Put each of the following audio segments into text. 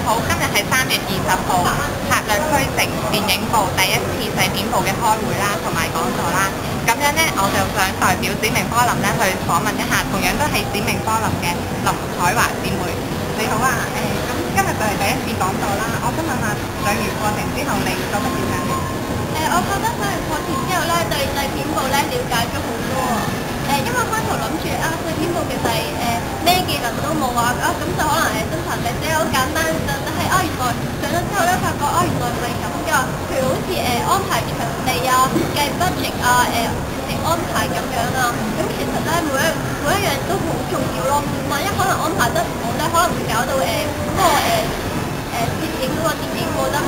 好，今日係3月20號，策略區城電影部第一次製片部嘅開會啦，同埋講座啦。咁樣呢，我就想代表指明科林呢去訪問一下，同樣都係指明科林嘅林彩華姊妹。你好啊，咁今日就係第一次講座啦。我想問下上完課程之後，你覺得點樣呢？我覺得上完課程之後咧，對製片部咧了解咗好多啊！因為開頭諗住製片部其實咩技能都冇啊，咁就可能生產力只係好簡單，但係原來上咗之後咧，發覺原來唔係咁㗎。譬如好似安排場地啊、計 budget 啊、安排咁樣啊，咁其實咧每一樣都好重要咯。萬一可能安排得唔好咧，可能會搞到攝影嗰個電影播得可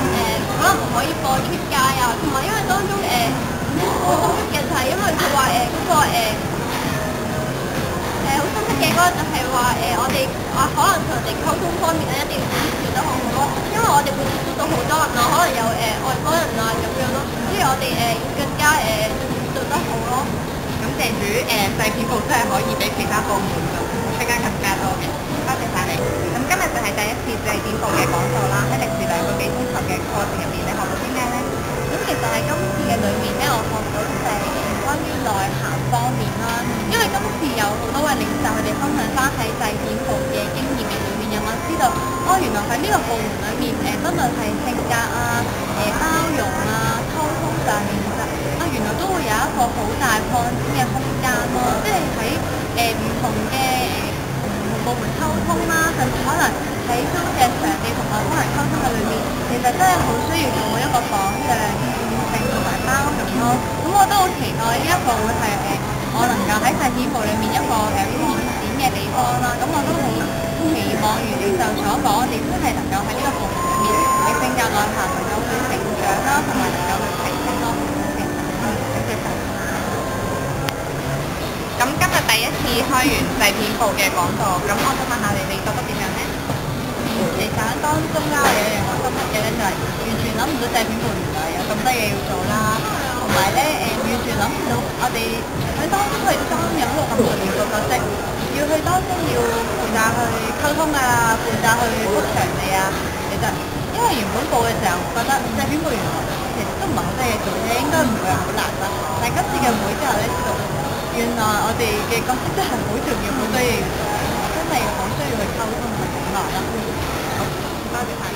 能唔可以播出街啊，同埋因為當中好深刻嘅就係因為佢話嗰個好深刻嘅嗰個就係話我哋可能同人哋溝通方面咧一定要做得好好咯，因為我哋會接觸到好多人啊，可能有外國人啊咁樣咯，所以我哋要更加做得好咯。咁謝主製片部真係可以比其他部門做更加多嘅，多謝晒你。咁今日就係第一次製片部嘅講座啦，喺歷時2個幾鐘頭嘅課程入面，你學到啲咩呢？咁其實喺今次嘅裏面咧，我學到就係關於內涵方面啦。因為今次有好多位領袖佢哋分享翻喺製片部嘅經驗嘅裏面，有冇知道原來喺呢個部門裏面不論係性格啊、包容啊、溝通上面原來都會有一個好大擴展嘅空間咯。即係喺唔同嘅部門溝通啦，甚至可能喺租借場地同外國人溝通嘅裏面，其實真係好需要做一個榜樣、性同埋包容咯。咁我都好期待呢一個會係我能夠喺製片部裏面一個展嘅地方啦。咁我都好期望如領袖所講，我哋真係能夠喺呢個部門裏面嘅性格內涵能夠去成長啦，同埋能夠去提升咯。多謝晒。咁今日第一次開完製片部嘅講座，咁我想問下你，你覺得點樣呢？其實當中有一樣我深刻嘅咧，就係完全諗唔到製片部原來有咁多嘢要做啦，同埋咧完全諗唔到我哋喺當中去擔任一個咁重要嘅角色，要去當中要負責去溝通啊，負責去 book 場地啊。其實因為原本報嘅時候覺得製片部原來其實都唔係好多嘢做啫，應該唔會係好難啦。但係今次嘅會之後咧，知道原來我哋嘅角色真係好重要，好多嘢要做，真係好需要去溝通同埋整合啦。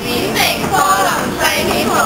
指明科林製片部。